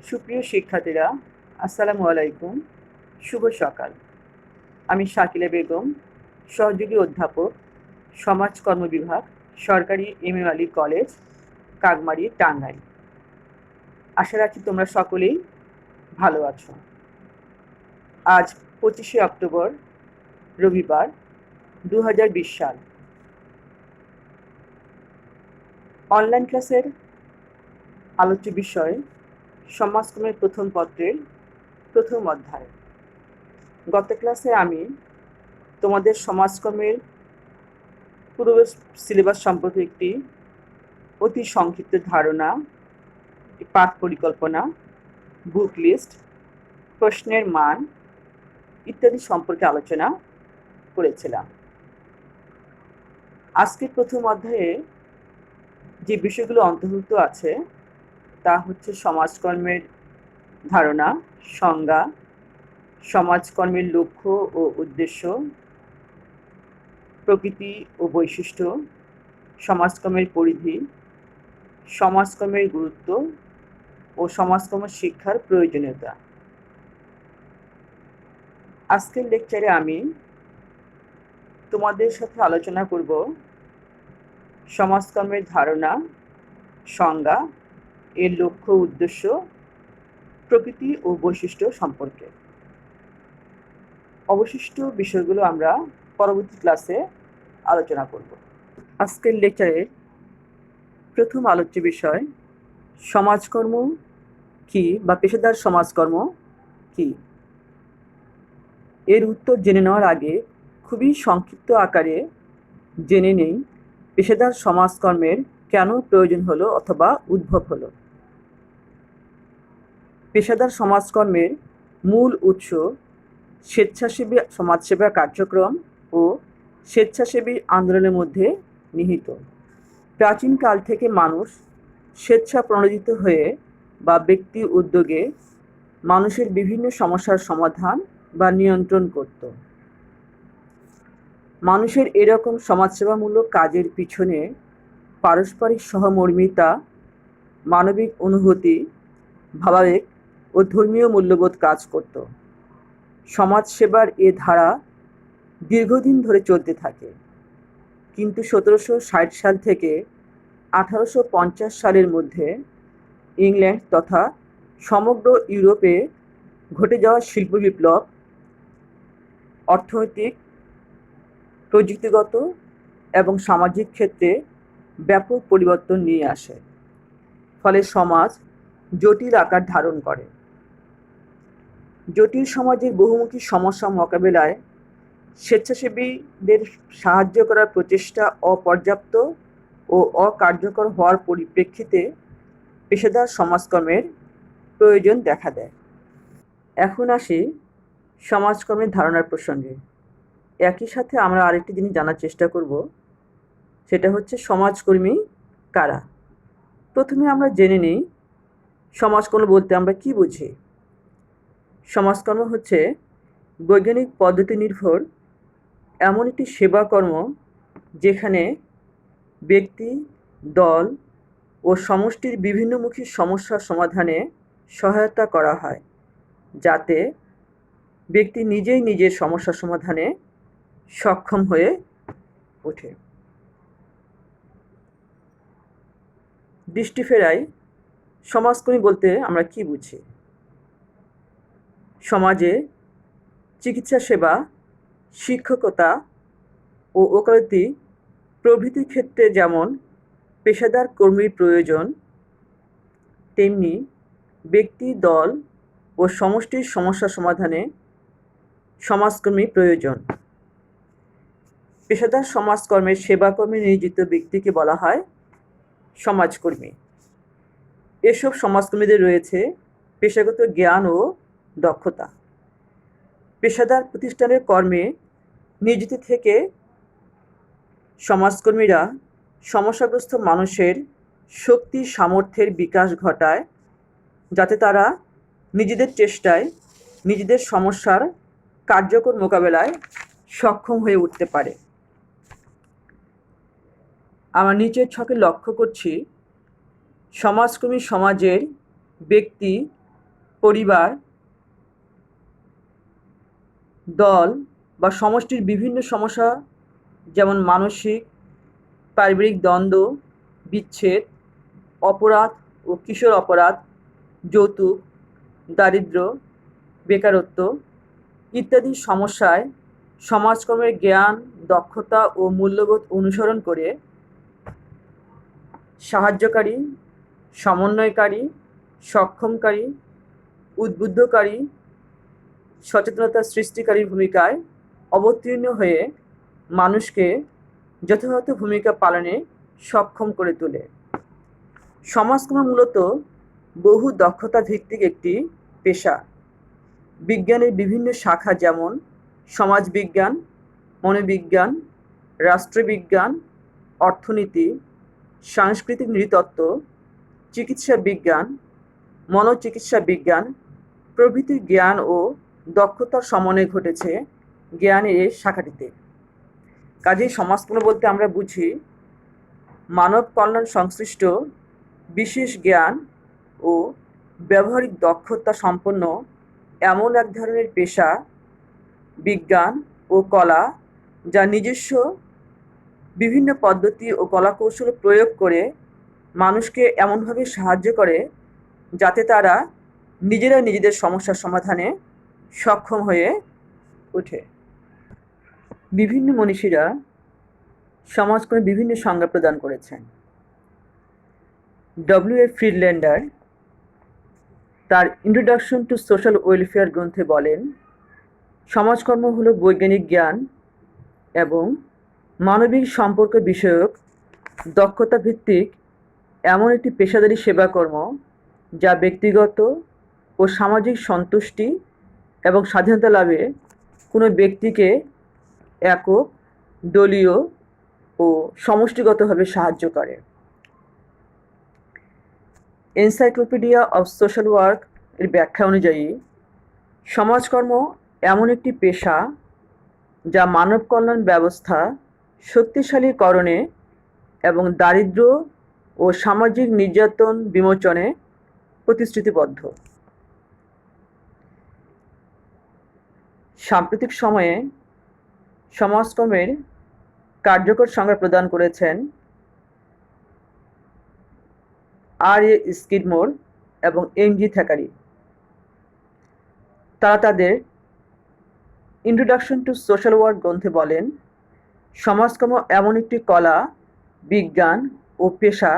সুপ্রিয় শিক্ষার্থীরা, আসসালামু আলাইকুম। শুভ সকাল। আমি শাকিলা বেগম, সহযোগী অধ্যাপক, সমাজকর্ম বিভাগ, সরকারি এম.এ আলী কলেজ, কাকমারি, টাঙ্গাইল। আশা রাখি তোমরা সকলেই ভালো আছো। আজ 25শে অক্টোবর, রবিবার, 2020 সাল। অনলাইন ক্লাসের আলোচ্য বিষয় সমাজকর্মের প্রথম পত্রের প্রথম অধ্যায়। গত ক্লাসে আমি তোমাদের সমাজকর্মের পুরো সিলেবাস সম্পর্কে একটি অতি সংক্ষিপ্ত ধারণা, পাঠ পরিকল্পনা, বুক লিস্ট, প্রশ্নের মান ইত্যাদি সম্পর্কে আলোচনা করেছিলাম। আজকের প্রথম অধ্যায়ে যে বিষয়গুলো অন্তর্ভুক্ত আছে তা হচ্ছে সমাজকর্মের ধারণা, সংজ্ঞা, সমাজকর্মের লক্ষ্য ও উদ্দেশ্য, প্রকৃতি ও বৈশিষ্ট্য, সমাজকর্মের পরিধি, সমাজকর্মের গুরুত্ব ও সমাজকর্ম শিক্ষার প্রয়োজনীয়তা। আজকের লেকচারে আমি তোমাদের সাথে আলোচনা করব সমাজকর্মের ধারণা, সংজ্ঞা, এর লক্ষ্য উদ্দেশ্য, প্রকৃতি ও বৈশিষ্ট্য সম্পর্কে। অবশিষ্ট বিষয়গুলো আমরা পরবর্তী ক্লাসে আলোচনা করব। আজকের লেকচারের প্রথম আলোচ্য বিষয় সমাজকর্ম কি বা পেশাদার সমাজকর্ম কি। এর উত্তর জেনে নেওয়ার আগে খুবই সংক্ষিপ্ত আকারে জেনে নেই পেশাদার সমাজকর্মের কেন প্রয়োজন হলো অথবা উদ্ভব হলো। পেশাদার সমাজকর্মের মূল উৎস স্বেচ্ছাসেবী সমাজসেবা কার্যক্রম ও স্বেচ্ছাসেবী আন্দোলনের মধ্যে নিহিত। প্রাচীনকাল থেকে মানুষ স্বেচ্ছা প্রণোদিত হয়ে বা ব্যক্তি উদ্যোগে মানুষের বিভিন্ন সমস্যার সমাধান বা নিয়ন্ত্রণ করত। মানুষের এরকম সমাজসেবামূলক কাজের পিছনে পারস্পরিক সহমর্মিতা, মানবিক অনুভূতি, ভাবাবেগ ও ধর্মীয় মূল্যবোধ কাজ করত। সমাজসেবার এ ধারা দীর্ঘদিন ধরে চলতে থাকে, কিন্তু 1760 সাল থেকে 1850 সালের মধ্যে ইংল্যান্ড তথা সমগ্র ইউরোপে ঘটে যাওয়া শিল্প বিপ্লব অর্থনৈতিক, প্রযুক্তিগত এবং সামাজিক ক্ষেত্রে ব্যাপক পরিবর্তন নিয়ে আসে। ফলে সমাজ জটিল আকার ধারণ করে। জটিল সমাজের বহুমুখী সমস্যা মোকাবেলায় স্বেচ্ছাসেবীদের সাহায্য করার প্রচেষ্টা অপর্যাপ্ত ও অকার্যকর হওয়ার পরিপ্রেক্ষিতে পেশাদার সমাজকর্মের প্রয়োজন দেখা দেয়। এখন আসি সমাজকর্মের ধারণার প্রসঙ্গে। একই সাথে আমরা আরেকটি জিনিস জানার চেষ্টা করব, সেটা হচ্ছে সমাজকর্মী কারা। প্রথমে আমরা জেনে নিই সমাজকর্ম বলতে আমরা কি বুঝি। সমাজকর্ম হচ্ছে বৈজ্ঞানিক পদ্ধতি নির্ভর এমন একটি সেবাকর্ম যেখানে ব্যক্তি, দল ও সমষ্টির বিভিন্নমুখী সমস্যার সমাধানে সহায়তা করা হয়, যাতে ব্যক্তি নিজেই নিজের সমস্যা সমাধানে সক্ষম হয়ে ওঠে। দৃষ্টি ফেরাই সমাজকর্মী বলতে আমরা কি বুঝি। সমাজে চিকিৎসা সেবা, শিক্ষকতা ও ওকালতি প্রভৃতি ক্ষেত্রে যেমন পেশাদার কর্মীর প্রয়োজন, তেমনি ব্যক্তি, দল ও সমষ্টির সমস্যা সমাধানে সমাজকর্মী প্রয়োজন। পেশাদার সমাজকর্মের সেবাকর্মে নিয়োজিত ব্যক্তিকে বলা হয় সমাজকর্মী। এসব সমাজকর্মীদের রয়েছে পেশাগত জ্ঞান ও দক্ষতা। পেশাদার প্রতিষ্ঠানের কর্মে নিয়োজিত থেকে সমাজকর্মীরা সমস্যাগ্রস্ত মানুষের শক্তি সামর্থ্যের বিকাশ ঘটায়, যাতে তারা নিজেদের চেষ্টায় নিজেদের সমস্যার কার্যকর মোকাবেলায় সক্ষম হয়ে উঠতে পারে। আমরা নিচের ছকে লক্ষ্য করছি সমাজকর্মী সমাজের ব্যক্তি পরিবার, দল বা সমষ্টির বিভিন্ন সমস্যা যেমন মানসিক, পারিবারিক দ্বন্দ্ব, বিচ্ছেদ, অপরাধ ও কিশোর অপরাধ, যৌতুক, দারিদ্র্য, বেকারত্ব ইত্যাদি সমস্যায় সমাজকর্মের জ্ঞান, দক্ষতা ও মূল্যবোধ অনুসরণ করে সাহায্যকারী, সমন্বয়কারী, সক্ষমকারী, উদ্বুদ্ধকারী, সচেতনতা সৃষ্টিকারীর ভূমিকায় অবতীর্ণ হয়ে মানুষকে যথাযথ ভূমিকা পালনে সক্ষম করে তোলে। সমাজকর্ম মূলত বহু দক্ষতা ভিত্তিক একটি পেশা। বিজ্ঞানের বিভিন্ন শাখা যেমন সমাজবিজ্ঞান, মনোবিজ্ঞান, রাষ্ট্রবিজ্ঞান, অর্থনীতি, সাংস্কৃতিক নৃতত্ত্ব, চিকিৎসা বিজ্ঞান, মনোচিকিৎসা বিজ্ঞান প্রভৃতির জ্ঞান ও দক্ষতার সমন্বয় ঘটেছে জ্ঞানের এই শাখাটিতে। কাজেই সমাজকর্ম বলতে আমরা বুঝি মানব কল্যাণ সংশ্লিষ্ট বিশেষ জ্ঞান ও ব্যবহারিক দক্ষতা সম্পন্ন এমন এক ধরনের পেশা, বিজ্ঞান ও কলা যা নিজস্ব বিভিন্ন পদ্ধতি ও কলাকৌশল প্রয়োগ করে মানুষকে এমনভাবে সাহায্য করে যাতে তারা নিজেরা নিজেদের সমস্যার সমাধানে সক্ষম হয়ে ওঠে। বিভিন্ন মনীষীরা সমাজকর্মে বিভিন্ন সংজ্ঞা প্রদান করেছেন। ডব্লিউ.এ. ফ্রিডল্যান্ডার তার ইন্ট্রোডাকশন টু সোশ্যাল ওয়েলফেয়ার গ্রন্থে বলেন, সমাজকর্ম হলো বৈজ্ঞানিক জ্ঞান এবং মানবিক সম্পর্ক বিষয়ক দক্ষতা ভিত্তিক এমন একটি পেশাদারী সেবাকর্ম যা ব্যক্তিগত ও সামাজিক সন্তুষ্টি এবং স্বাধীনতা লাভে কোনো ব্যক্তিকে একক, দলীয় ও সমষ্টিগতভাবে সাহায্য করে। এনসাইক্লোপিডিয়া অফ সোশ্যাল ওয়ার্ক এর ব্যাখ্যা অনুযায়ী সমাজকর্ম এমন একটি পেশা যা মানব কল্যাণ ব্যবস্থা শক্তিশালীকরণে এবং দারিদ্র্য ও সামাজিক নির্যাতন বিমোচনে প্রতিশ্রুতিবদ্ধ। সাম্প্রতিক সময়ে সমাজকর্মের কার্যকর সংজ্ঞা প্রদান করেছেন আর.এ. স্কিডমোর এবং এম.জি. থ্যাকারি। তারা তাদের ইন্ট্রোডাকশন টু সোশ্যাল ওয়ার্ক গ্রন্থে বলেন, সমাজকর্ম এমন একটি কলা, বিজ্ঞান ও পেশা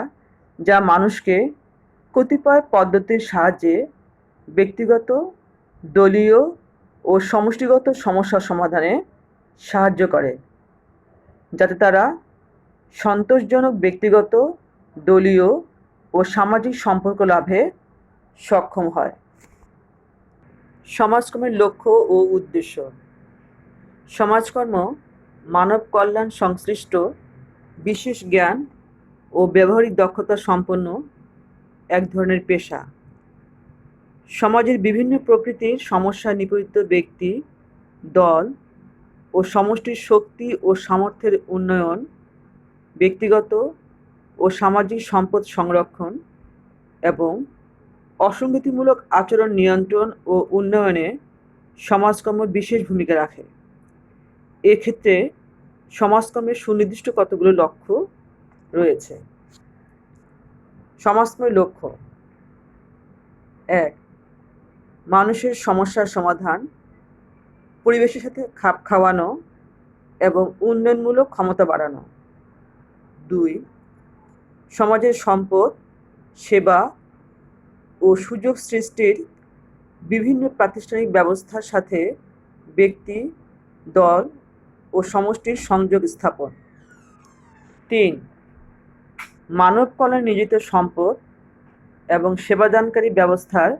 যা মানুষকে কতিপয় পদ্ধতির সাহায্যে ব্যক্তিগত, দলীয় ও সমষ্টিগত সমস্যার সমাধানে সাহায্য করে যাতে তারা সন্তোষজনক ব্যক্তিগত, দলীয় ও সামাজিক সম্পর্ক লাভে সক্ষম হয়। সমাজকর্মের লক্ষ্য ও উদ্দেশ্য। সমাজকর্ম মানব কল্যাণ সংশ্লিষ্ট বিশেষ জ্ঞান ও ব্যবহারিক দক্ষতা সম্পন্ন এক ধরনের পেশা। সমাজের বিভিন্ন প্রকৃতির সমস্যা নিপীড়িত ব্যক্তি, দল ও সমষ্টির শক্তি ও সামর্থ্যের উন্নয়ন, ব্যক্তিগত ও সামাজিক সম্পদ সংরক্ষণ এবং অসঙ্গতিমূলক আচরণ নিয়ন্ত্রণ ও উন্নয়নে সমাজকর্ম বিশেষ ভূমিকা রাখে। এক্ষেত্রে সমাজকর্মের সুনির্দিষ্ট কতগুলো লক্ষ্য রয়েছে। সমাজকর্মের লক্ষ্য: 1. মানুষের সমস্যার সমাধান, পরিবেশের সাথে খাপ খাওয়ানো এবং উন্নয়নমূলক ক্ষমতা বাড়ানো। 2. সমাজের সম্পদ, সেবা ও সুযোগ সৃষ্টির বিভিন্ন প্রাতিষ্ঠানিক ব্যবস্থার সাথে ব্যক্তি, দল ও সমষ্টির সংযোগ স্থাপন। 3. মানব কল্যাণ নিয়োজিত সম্পদ এবং সেবাদানকারী ব্যবস্থার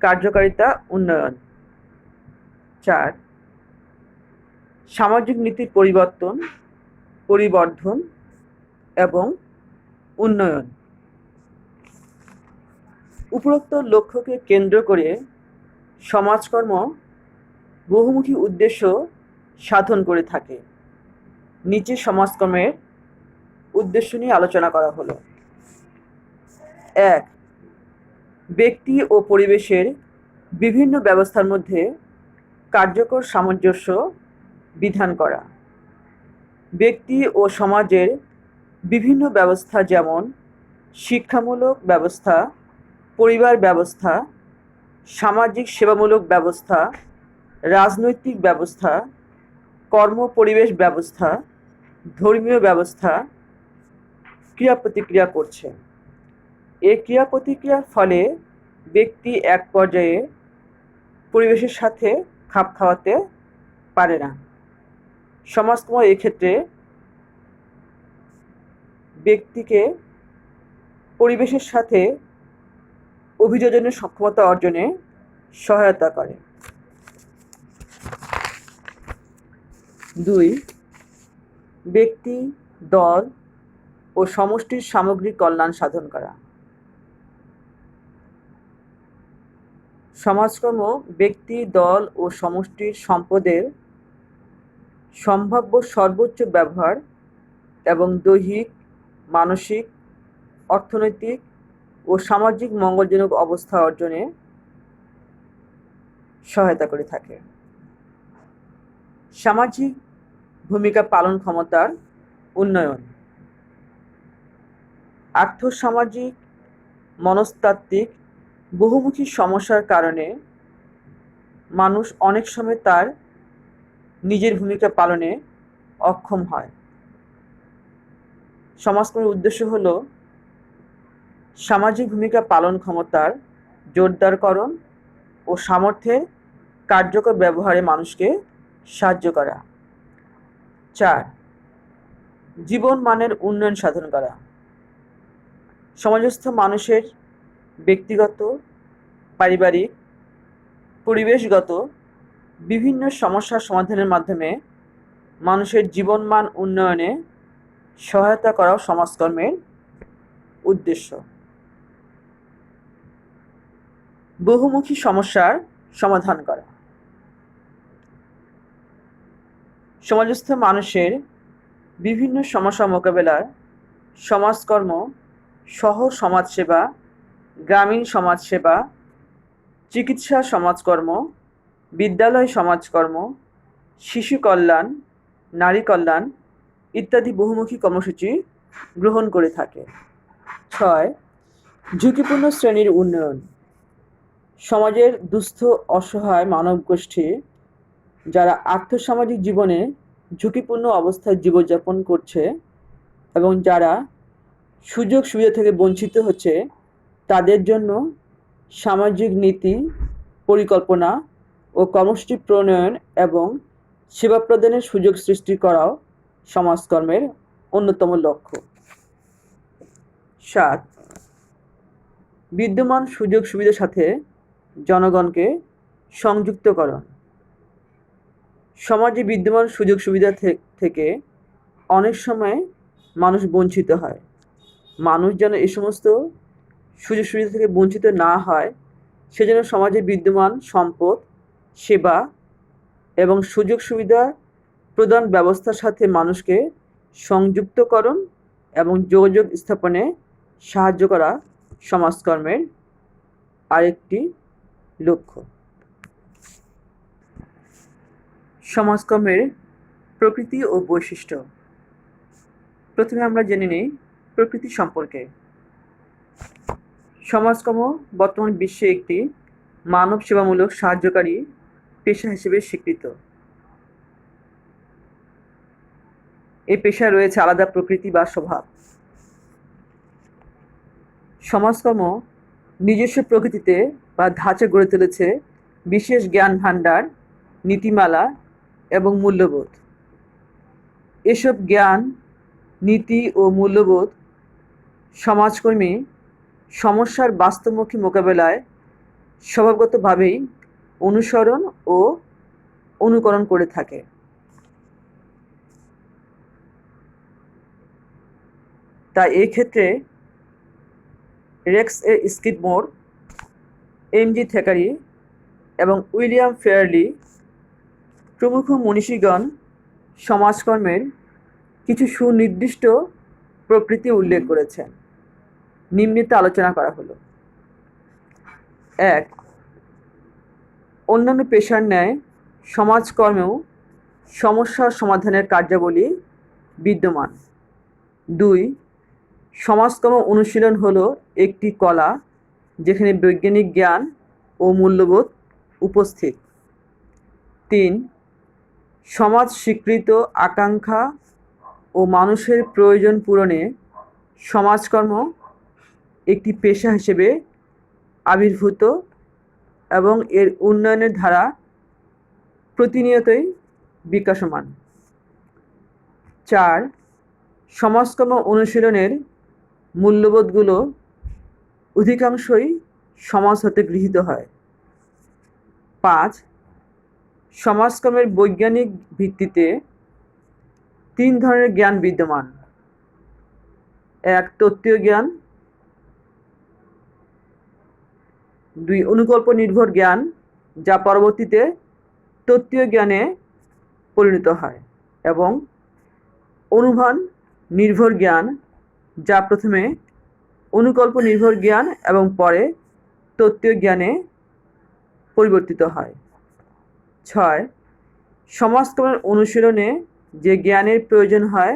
কার্যকারিতা উন্নয়ন। 4. সামাজিক নীতির পরিবর্ধন এবং উন্নয়ন। উপরোক্ত লক্ষ্যকে কেন্দ্র করে সমাজকর্ম বহুমুখী উদ্দেশ্য সাধন করে থাকে। নিচে সমাজকর্মের উদ্দেশ্য নিয়ে আলোচনা করা হলো। 1. ব্যক্তি ও পরিবেশের বিভিন্ন ব্যবস্থার মধ্যে কার্যকর সামঞ্জস্য বিধান করা। ব্যক্তি ও সমাজের বিভিন্ন ব্যবস্থা যেমন শিক্ষামূলক ব্যবস্থা, পরিবার ব্যবস্থা, সামাজিক সেবামূলক ব্যবস্থা, রাজনৈতিক ব্যবস্থা, কর্ম পরিবেশ ব্যবস্থা, ধর্মীয় ব্যবস্থা ক্রিয়া প্রতিক্রিয়া করছে। এই ক্রিয়া প্রতিক্রিয়ার ফলে ব্যক্তি এক পর্যায়ে পরিবেশের সাথে খাপ খাওয়াতে পারে না। সমাজকর্ম এক্ষেত্রে ব্যক্তিকে পরিবেশের সাথে অভিযোজনের সক্ষমতা অর্জনে সহায়তা করে। 2. ব্যক্তি, দল ও সমষ্টির সামগ্রিক কল্যাণ সাধন করা। সমাজকর্ম ব্যক্তি, দল ও সমষ্টির সম্পদের সম্ভাব্য সর্বোচ্চ ব্যবহার এবং দৈহিক, মানসিক, অর্থনৈতিক ও সামাজিক মঙ্গলজনক অবস্থা অর্জনে সহায়তা করে থাকে। সামাজিক ভূমিকা পালন ক্ষমতার উন্নয়ন। আর্থসামাজিক, মনস্তাত্ত্বিক বহুমুখী সমস্যার কারণে মানুষ অনেক সময় তার নিজের ভূমিকা পালনে অক্ষম হয়। সমাজকর্মের উদ্দেশ্য হল সামাজিক ভূমিকা পালন ক্ষমতার জোরদারকরণ ও সামর্থ্যের কার্যকর ব্যবহারে মানুষকে সাহায্য করা। 4. জীবন মানের উন্নয়ন সাধন করা। সমাজস্থ মানুষের ব্যক্তিগত, পারিবারিক, পরিবেশগত বিভিন্ন সমস্যার সমাধানের মাধ্যমে মানুষের জীবনমান উন্নয়নে সহায়তা করাও সমাজকর্মের উদ্দেশ্য। বহুমুখী সমস্যার সমাধান করা। সমাজস্থ মানুষের বিভিন্ন সমস্যা মোকাবেলায় সমাজকর্ম, শহর সমাজসেবা, গ্রামীণ সমাজসেবা, চিকিৎসা সমাজকর্ম, বিদ্যালয় সমাজকর্ম, শিশু কল্যাণ, নারী কল্যাণ ইত্যাদি বহুমুখী কর্মসূচি গ্রহণ করে থাকে। 6. ঝুঁকিপূর্ণ শ্রেণীর উন্নয়ন। সমাজের দুস্থ অসহায় মানবগোষ্ঠী যারা আর্থসামাজিক জীবনে ঝুঁকিপূর্ণ অবস্থায় জীবনযাপন করছে এবং যারা সুযোগ সুবিধা থেকে বঞ্চিত হচ্ছে তাদের জন্য সামাজিক নীতি, পরিকল্পনা ও কর্মসূচি প্রণয়ন এবং সেবা প্রদানের সুযোগ সৃষ্টি করাও সমাজকর্মের অন্যতম লক্ষ্য। 7. বিদ্যমান সুযোগ সুবিধার সাথে জনগণকে সংযুক্তকরণ। সমাজে বিদ্যমান সুযোগ সুবিধা থেকে অনেক সময় মানুষ বঞ্চিত হয়। মানুষ যেন এই সমস্ত সুযোগ সুবিধা থেকে বঞ্চিত না হয় সেজন্য সমাজে বিদ্যমান সম্পদ, সেবা এবং সুযোগ সুবিধা প্রদান ব্যবস্থার সাথে মানুষকে সংযুক্তকরণ এবং যোগাযোগ স্থাপনে সাহায্য করা সমাজকর্মের আরেকটি লক্ষ্য। সমাজকর্মের প্রকৃতি ও বৈশিষ্ট্য। প্রথমে আমরা জেনে নিই প্রকৃতি সম্পর্কে। সমাজকর্ম বর্তমান বিশ্বে একটি মানব সেবামূলক সাহায্যকারী পেশা হিসেবে স্বীকৃত। এই পেশায় রয়েছে আলাদা প্রকৃতি বা স্বভাব। সমাজকর্ম নিজস্ব প্রকৃতিতে বা ধাঁচে গড়ে তুলেছে বিশেষ জ্ঞান ভাণ্ডার, নীতিমালা এবং মূল্যবোধ। এসব জ্ঞান, নীতি ও মূল্যবোধ সমাজকর্মী সমস্যার বাস্তবমুখী মোকাবেলায় স্বভাবগতভাবেই অনুসরণ ও অনুকরণ করে থাকে। তাই এই ক্ষেত্রে রেক্স এ স্কিডমোর, এম.জি. থ্যাকারে এবং উইলিয়াম ফেয়ারলি প্রমুখ মনীষীগণ সমাজকর্মের কিছু সুনির্দিষ্ট প্রকৃতি উল্লেখ করেছেন। নিম্নে আলোচনা করা হলো। 1. অন্যান্য পেশার ন্যায় সমাজকর্মেও সমস্যা সমাধানের কার্যাবলী বিদ্যমান। 2. সমাজকর্ম অনুশীলন হলো একটি কলা যেখানে বৈজ্ঞানিক জ্ঞান ও মূল্যবোধ উপস্থিত। 3. সমাজ স্বীকৃত আকাঙ্ক্ষা ও মানুষের প্রয়োজন পূরণে সমাজকর্ম একটি পেশা হিসেবে আবির্ভূত এবং এর উন্নয়নের ধারা প্রতিনিয়তই বিকাশমান। 4. সমাজকর্ম অনুশীলনের মূল্যবোধগুলো অধিকাংশই সমাজ হতে গৃহীত হয়। 5. সমাজকর্মের বৈজ্ঞানিক ভিত্তিতে 3 ধরনের জ্ঞান বিদ্যমান। 1. তত্ত্বীয় জ্ঞান। 2. অনুকল্প নির্ভর জ্ঞান, যা পরবর্তীতে তত্ত্বীয় জ্ঞানে পরিণত হয়, এবং অনুমান নির্ভর জ্ঞান, যা প্রথমে অনুকল্প নির্ভর জ্ঞান এবং পরে তত্ত্বীয় জ্ঞানে পরিবর্তিত হয়। 6. সমাজকর্মের অনুশীলনে যে জ্ঞানের প্রয়োজন হয়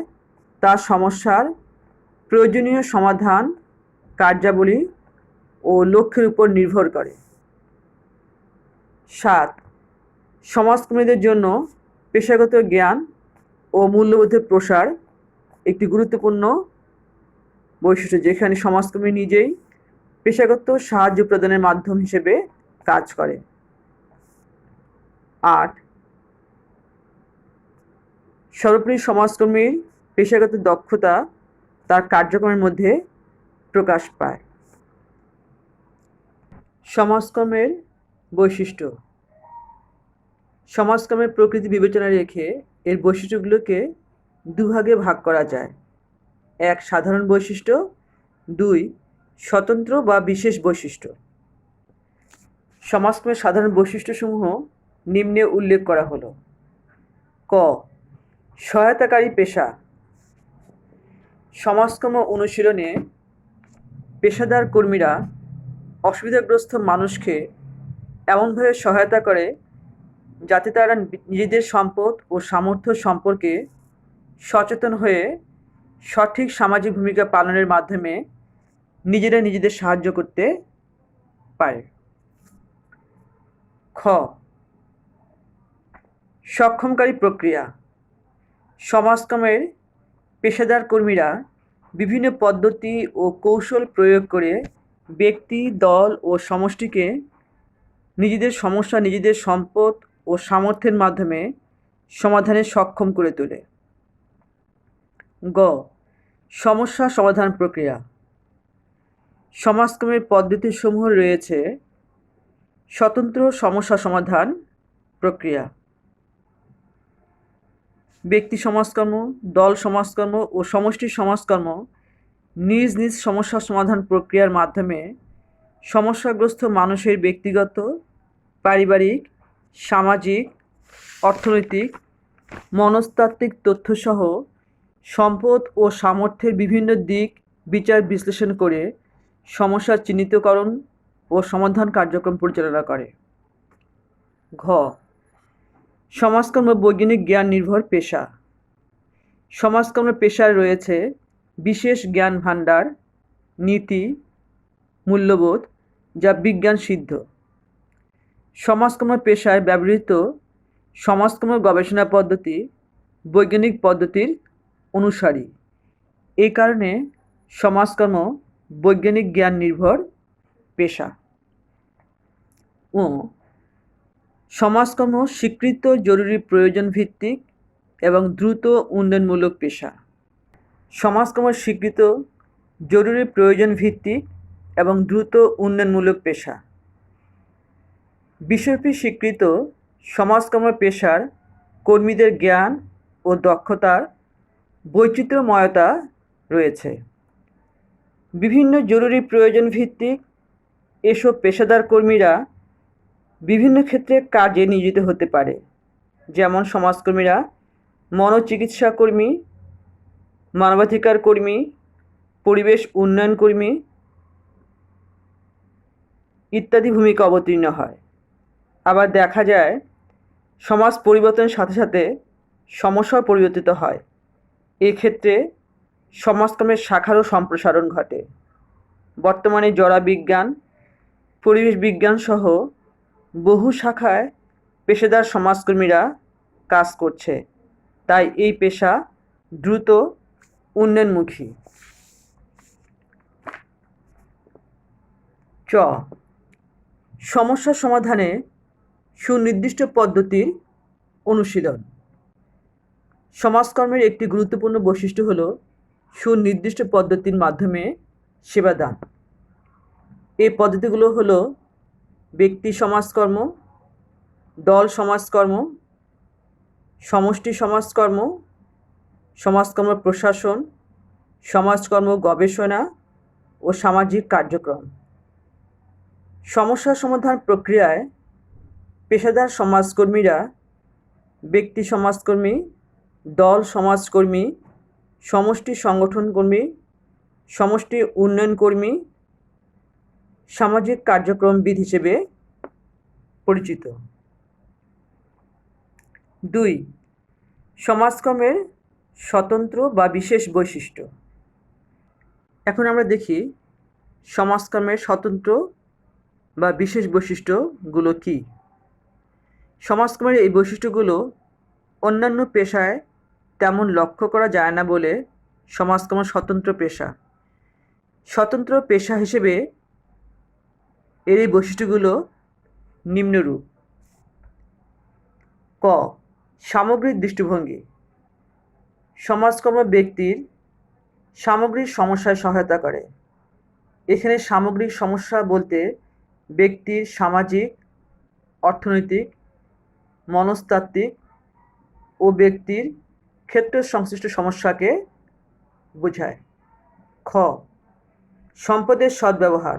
তা সমস্যার প্রয়োজনীয় সমাধান, কার্যাবলী ও লক্ষ্যের উপর নির্ভর করে। 7. সমাজকর্মীদের জন্য পেশাগত জ্ঞান ও মূল্যবোধের প্রসার একটি গুরুত্বপূর্ণ বৈশিষ্ট্য, যেখানে সমাজকর্মী নিজেই পেশাগত সাহায্য প্রদানের মাধ্যম হিসেবে কাজ করে। 8. সর্বোপরি সমাজকর্মীর পেশাগত দক্ষতা তার কার্যক্রমের মধ্যে প্রকাশ পায়। সমাজকর্মের বৈশিষ্ট্য। সমাজকর্মের প্রকৃতি বিবেচনায় রেখে এর বৈশিষ্ট্যগুলোকে দুভাগে ভাগ করা যায়। 1. সাধারণ বৈশিষ্ট্য। 2. স্বতন্ত্র বা বিশেষ বৈশিষ্ট্য। সমাজকর্মের সাধারণ বৈশিষ্ট্যসমূহ নিম্নে উল্লেখ করা হলো। ক. সহায়তাকারী পেশা। সমাজকর্ম অনুশীলনে পেশাদার কর্মীরা অসুবিধাগ্রস্ত মানুষকে এমনভাবে সহায়তা করে যাতে তারা নিজেদের সম্পদ ও সামর্থ্য সম্পর্কে সচেতন হয়ে সঠিক সামাজিক ভূমিকা পালনের মাধ্যমে নিজেরা নিজেদের সাহায্য করতে পারে। খ. সক্ষমকারী প্রক্রিয়া। সমাজকর্মের পেশাদার কর্মীরা বিভিন্ন পদ্ধতি ও কৌশল প্রয়োগ করে ব্যক্তি, দল ও সমষ্টিকে নিজেদের সমস্যা নিজেদের সম্পদ ও সামর্থ্যের মাধ্যমে সমাধানে সক্ষম করে তোলে। গ. সমস্যা সমাধান প্রক্রিয়া। সমাজকর্মের পদ্ধতিসমূহ রয়েছে: স্বতন্ত্র সমস্যা সমাধান প্রক্রিয়া, ব্যক্তি সমাজকর্ম, দল সমাজকর্ম ও সমষ্টি সমাজকর্ম নিজ নিজ সমস্যা সমাধান প্রক্রিয়ার মাধ্যমে সমস্যাগ্রস্ত মানুষের ব্যক্তিগত, পারিবারিক, সামাজিক, অর্থনৈতিক, মনস্তাত্ত্বিক তথ্যসহ সম্পদ ও সামর্থ্যের বিভিন্ন দিক বিচার বিশ্লেষণ করে সমস্যার চিহ্নিতকরণ ও সমাধান কার্যক্রম পরিচালনা করে। ঘ. সমাজকর্ম বৈজ্ঞানিক জ্ঞান নির্ভর পেশা। সমাজকর্ম পেশায় রয়েছে বিশেষ জ্ঞান ভাণ্ডার, নীতি, মূল্যবোধ, যা বিজ্ঞান সিদ্ধ। সমাজকর্ম পেশায় ব্যবহৃত সমাজকর্ম গবেষণা পদ্ধতি বৈজ্ঞানিক পদ্ধতির অনুসারী। এই কারণে সমাজকর্ম বৈজ্ঞানিক জ্ঞান নির্ভর পেশা। ও. সমাজকর্ম স্বীকৃত জরুরি প্রয়োজন ভিত্তিক এবং দ্রুত উন্নয়নমূলক পেশা। সমাজকর্ম স্বীকৃত জরুরি প্রয়োজন ভিত্তিক এবং দ্রুত উন্নয়নমূলক পেশা। বিশ্বব্যাপী স্বীকৃত সমাজকর্ম পেশার কর্মীদের জ্ঞান ও দক্ষতার বৈচিত্র্যময়তা রয়েছে। বিভিন্ন জরুরি প্রয়োজন ভিত্তিক এসব পেশাদার কর্মীরা বিভিন্ন ক্ষেত্রে কাজে নিয়োজিত হতে পারে, যেমন সমাজকর্মীরা মনোচিকিৎসা কর্মী, মানবাধিকার কর্মী, পরিবেশ উন্নয়ন কর্মী ইত্যাদি ভূমিকা অবতীর্ণ হয়। আবার দেখা যায় সমাজ পরিবর্তনের সাথে সাথে সমস্যাও পরিবর্তিত হয়। এক্ষেত্রে সমাজকর্মের শাখারও সম্প্রসারণ ঘটে। বর্তমানে জড়বিজ্ঞান, পরিবেশ বিজ্ঞান সহ বহু শাখায় পেশাদার সমাজকর্মীরা কাজ করছে, তাই এই পেশা দ্রুত উন্নয়নমুখী। চ, সমস্যা সমাধানে সুনির্দিষ্ট পদ্ধতির অনুশীলন। সমাজকর্মের একটি গুরুত্বপূর্ণ বৈশিষ্ট্য হল সুনির্দিষ্ট পদ্ধতির মাধ্যমে সেবাদান। এই পদ্ধতিগুলো হলো ব্যক্তি সমাজকর্ম, দল সমাজকর্ম, সমষ্টি সমাজকর্ম, সমাজকর্ম প্রশাসন, সমাজকর্ম গবেষণা ও সামাজিক কার্যক্রম। সমস্যা সমাধান প্রক্রিয়ায় পেশাদার সমাজকর্মীরা ব্যক্তি সমাজকর্মী, দল সমাজকর্মী, সমষ্টি সংগঠনকর্মী, সমষ্টি উন্নয়ন কর্মী, সামাজিক কার্যক্রমবিদ হিসেবে পরিচিত। 2. সমাজকর্মের স্বতন্ত্র বা বিশেষ বৈশিষ্ট্য। এখন আমরা দেখি সমাজকর্মের স্বতন্ত্র বা বিশেষ বৈশিষ্ট্যগুলো কী। সমাজকর্মের এই বৈশিষ্ট্যগুলো অন্যান্য পেশায় তেমন লক্ষ্য করা যায় না বলে সমাজকর্ম স্বতন্ত্র পেশা। স্বতন্ত্র পেশা হিসেবে এর এই বৈশিষ্ট্যগুলো নিম্নরূপ। ক, সামগ্রিক দৃষ্টিভঙ্গি। সমাজকর্ম ব্যক্তির সামগ্রিক সমস্যায় সহায়তা করে। এখানে সামগ্রিক সমস্যা বলতে ব্যক্তির সামাজিক, অর্থনৈতিক, মনস্তাত্ত্বিক ও ব্যক্তির ক্ষেত্র সংশ্লিষ্ট সমস্যাকে বোঝায়। খ, সম্পদের সদ্ব্যবহার।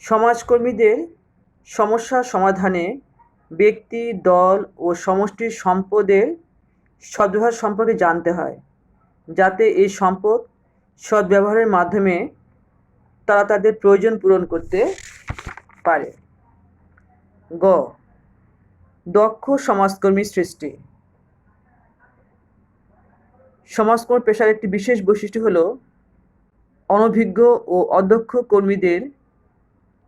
সমাজকর্মীদের সমস্যা সমাধানে ব্যক্তি, দল ও সমষ্টির সম্পদের সদ্ব্যবহার সম্পর্কে জানতে হয়, যাতে এই সম্পদ সদ্ব্যবহারের মাধ্যমে তারা তাদের প্রয়োজন পূরণ করতে পারে। গ, দক্ষ সমাজকর্মী সৃষ্টি। সমাজকর্ম পেশার একটি বিশেষ বৈশিষ্ট্য হল অনভিজ্ঞ ও অদক্ষ কর্মীদের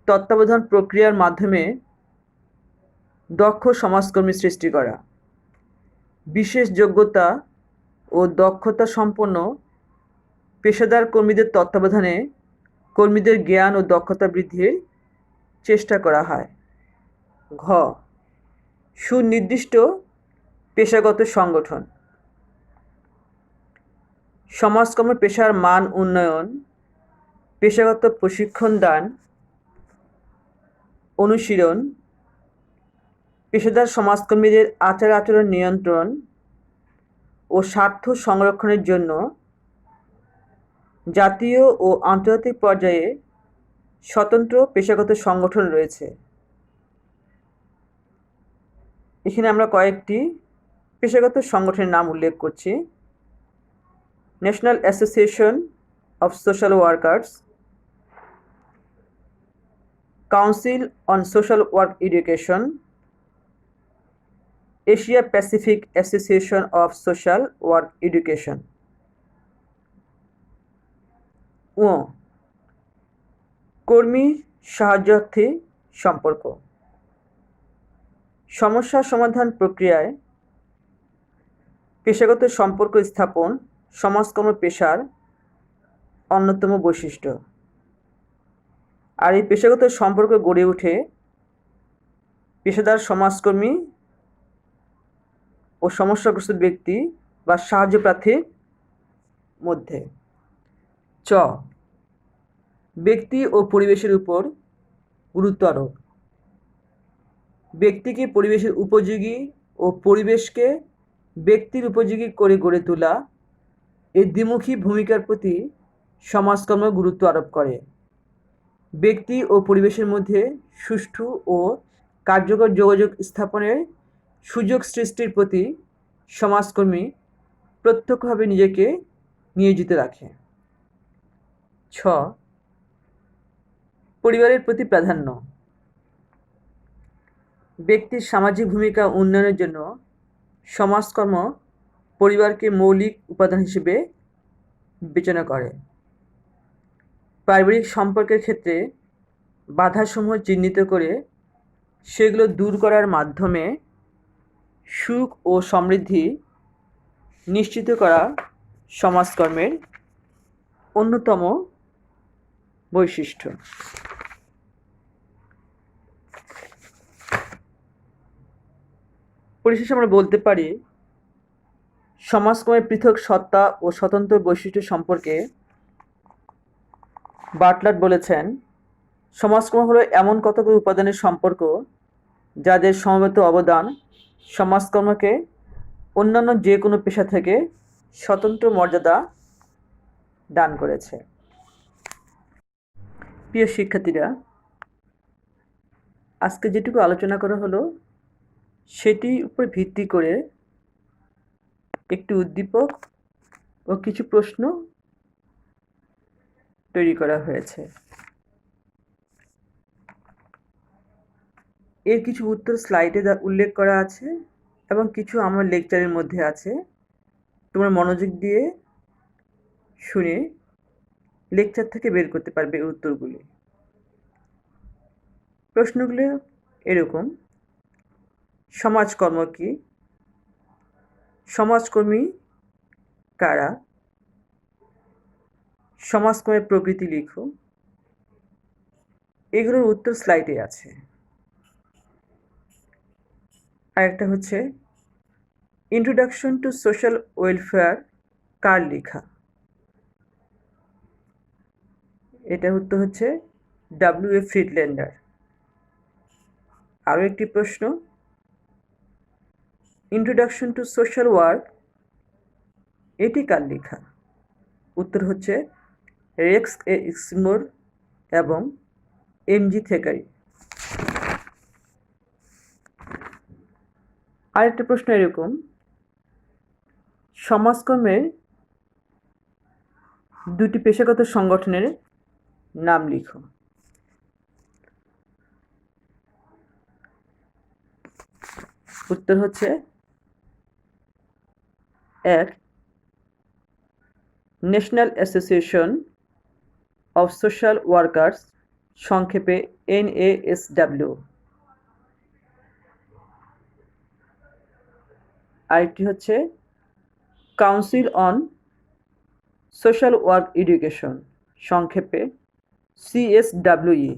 তত্ত্বাবধান প্রক্রিয়ার মাধ্যমে দক্ষ সমাজকর্মী সৃষ্টি করা। বিশেষ যোগ্যতা ও দক্ষতা সম্পন্ন পেশাদার কর্মীদের তত্ত্বাবধানে কর্মীদের জ্ঞান ও দক্ষতা বৃদ্ধির চেষ্টা করা হয়। ঘ, সুনির্দিষ্ট পেশাগত সংগঠন। সমাজকর্ম পেশার মান উন্নয়ন, পেশাগত প্রশিক্ষণ দান, অনুশীলন, পেশাদার সমাজকর্মীদের আচার আচরণ নিয়ন্ত্রণ ও স্বার্থ সংরক্ষণের জন্য জাতীয় ও আন্তর্জাতিক পর্যায়ে স্বতন্ত্র পেশাগত সংগঠন রয়েছে। এখানে আমরা কয়েকটি পেশাগত সংগঠনের নাম উল্লেখ করছি। National association of social workers, council on social work education, Asia Pacific association of social work education. ও, কর্মী সাহায্যার্থী সম্পর্ক। সমস্যা সমাধান প্রক্রিয়ায় পেশাগত সম্পর্ক স্থাপন সমাজকর্ম পেশার অন্যতম বৈশিষ্ট্য। আর এই পেশাগত সম্পর্ক গড়ে ওঠে পেশাদার সমাজকর্মী ও সমস্যাগ্রস্ত ব্যক্তি বা সাহায্য প্রার্থীর মধ্যে। চ, ব্যক্তি ও পরিবেশের উপর গুরুত্ব আরোপ। ব্যক্তিকে পরিবেশের উপযোগী ও পরিবেশকে ব্যক্তির উপযোগী করে গড়ে তোলা, এই দ্বিমুখী ভূমিকার প্রতি সমাজকর্ম গুরুত্ব আরোপ করে। ব্যক্তি ও পরিবেশের মধ্যে সুষ্ঠু ও কার্যকর যোগাযোগ স্থাপনের সুযোগ সৃষ্টির প্রতি সমাজকর্মী প্রত্যক্ষভাবে নিজেকে নিয়োজিত রাখে। ছ, পরিবারের প্রতি প্রাধান্য। ব্যক্তির সামাজিক ভূমিকা উন্নয়নের জন্য সমাজকর্ম পরিবারকে মৌলিক উপাদান হিসেবে বিবেচনা করে। পারিবারিক সম্পর্কের ক্ষেত্রে বাধাসমূহ চিহ্নিত করে সেগুলো দূর করার মাধ্যমে সুখ ও সমৃদ্ধি নিশ্চিত করা সমাজকর্মের অন্যতম বৈশিষ্ট্য। পরিশেষে আমরা বলতে পারি, সমাজকর্মের পৃথক সত্তা ও স্বতন্ত্র বৈশিষ্ট্য সম্পর্কে বাটলার বলেছেন, সমাজকর্ম হলো এমন কতগুলো উপাদানের সম্পর্ক যাদের সমবেত অবদান সমাজকর্মকে অন্যান্য যে কোনো পেশা থেকে স্বতন্ত্র মর্যাদা দান করেছে। প্রিয় শিক্ষার্থীরা, আজকে যেটুকু আলোচনা করা হলো সেটির উপর ভিত্তি করে একটি উদ্দীপক ও কিছু প্রশ্ন তৈরি করা হয়েছে। এর কিছু উত্তর স্লাইডে উল্লেখ করা আছে এবং কিছু আমার লেকচারের মধ্যে আছে। তোমরা মনোযোগ দিয়ে শুনে লেকচার থেকে বের করতে পারবে এই উত্তরগুলি। প্রশ্নগুলো এরকম: সমাজকর্ম কি? সমাজকর্মী কারা? সমাজকর্মের প্রকৃতি লিখো। এগুলোর উত্তর স্লাইডে আছে। আরেকটা হচ্ছে ইন্ট্রোডাকশন টু সোশ্যাল ওয়েলফেয়ার কার লেখা? এটার উত্তর হচ্ছে W.A. ফ্রিডল্যান্ডার। আরও একটি প্রশ্ন, ইন্ট্রোডাকশন টু সোশ্যাল ওয়ার্ক এটি কার লেখা? উত্তর হচ্ছে রেক্স এ এক্সমোর এবং M.G. থেকারি। আরেকটা প্রশ্ন এরকম, সমাজকর্মের দুটি পেশাগত সংগঠনের নাম লিখো। উত্তর হচ্ছে 1. National association of social workers, সংক্ষেপে NASW। আরেকটি হচ্ছে council on social work education, সংক্ষেপে CSWE।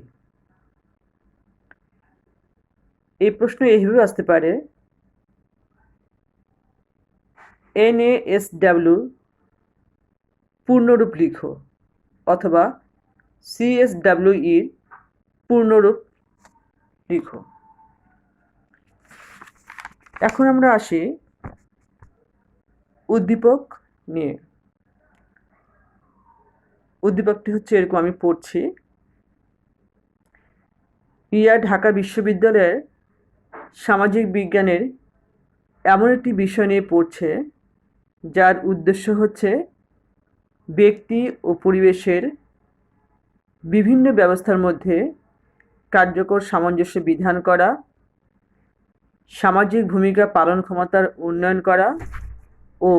এই প্রশ্ন এইভাবে আসতে পারে, NASW পূর্ণরূপ লিখো, অথবা CSWE পূর্ণরূপ লিখো। এখন আমরা আসি উদ্দীপক নিয়ে। উদ্দীপকটি হচ্ছে এরকম, আমি পড়ছি। রিয়া ঢাকা বিশ্ববিদ্যালয়ের সামাজিক বিজ্ঞানের এমন একটি বিষয় নিয়ে পড়ছে যার উদ্দেশ্য হচ্ছে ব্যক্তি ও পরিবেশের বিভিন্ন ব্যবস্থার মধ্যে কার্যকর সামঞ্জস্য বিধান করা, সামাজিক ভূমিকা পালন ক্ষমতার উন্নয়ন করা ও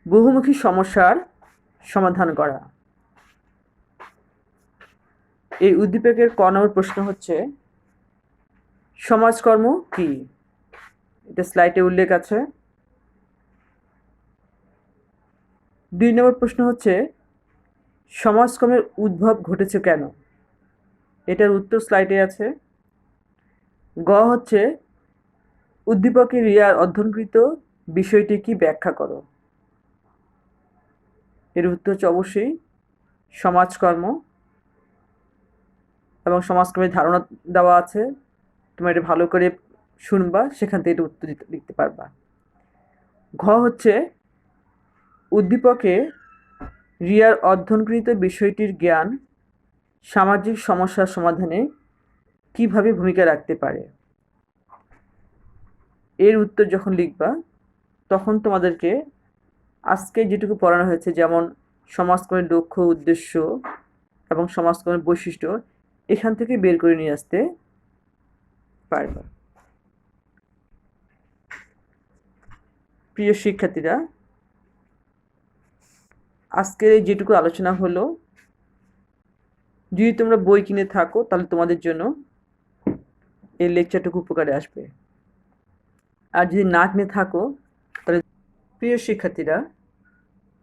বহুমুখী সমস্যার সমাধান করা। এই উদ্দীপকের ক নম্বর প্রশ্ন হচ্ছে, সমাজকর্ম কি? এটা স্লাইডে উল্লেখ আছে। 2 নম্বর প্রশ্ন হচ্ছে, সমাজকর্মের উদ্ভব ঘটেছে কেন? এটার উত্তর স্লাইডে আছে। গ হচ্ছে, উদ্দীপকে রিয়ার অধ্যয়নকৃত বিষয়টি কি ব্যাখ্যা করো। এর উত্তর হচ্ছে অবশ্যই সমাজকর্ম, এবং সমাজকর্মের ধারণা দেওয়া আছে। তোমরা এটা ভালো করে শুনবা, সেখান থেকে এটা উত্তর লিখতে পারবা। ঘ হচ্ছে, উদ্দীপকে রিয়ার অধ্যয়নকৃত বিষয়টির জ্ঞান সামাজিক সমস্যার সমাধানে কিভাবে ভূমিকা রাখতে পারে। এর উত্তর যখন লিখবা তখন তোমাদেরকে আজকে যেটুকু পড়ানো হয়েছে, যেমন সমাজকর্মের লক্ষ্য, উদ্দেশ্য এবং সমাজকর্মের বৈশিষ্ট্য, এখান থেকে বের করে নিয়ে আসতে পারবা। প্রিয় শিক্ষার্থীরা, আজকের যেটুকু আলোচনা হলো, যদি তোমরা বই কিনে থাকো তাহলে তোমাদের জন্য এই লেকচারটুকু উপকারে আসবে। আর যদি না কিনে থাকো তাহলে প্রিয় শিক্ষার্থীরা,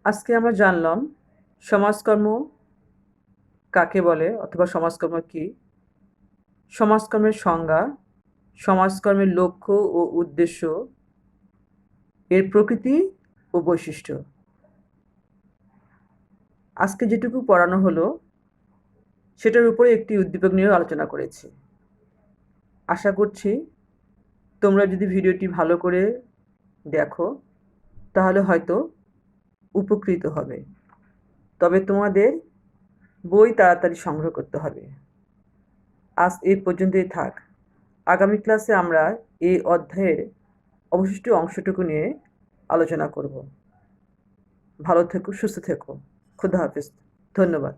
আজকে আমরা জানলাম সমাজকর্ম কাকে বলে অথবা সমাজকর্ম কি, সমাজকর্মের সংজ্ঞা, সমাজকর্মের লক্ষ্য ও উদ্দেশ্য, এর প্রকৃতি ও বৈশিষ্ট্য। আজকে যেটুকু পড়ানো হলো সেটার উপরে একটি উদ্দীপক নিয়েও আলোচনা করেছি। আশা করছি তোমরা যদি ভিডিওটি ভালো করে দেখো তাহলে হয়তো উপকৃত হবে। তবে তোমাদের বই তাড়াতাড়ি সংগ্রহ করতে হবে। আজ এই পর্যন্তই থাক। আগামী ক্লাসে আমরা এই অধ্যায়ের অবশিষ্ট অংশটুকু নিয়ে আলোচনা করব। ভালো থেকো, সুস্থ থেকো। খুদা হাফেজ। ধন্যবাদ।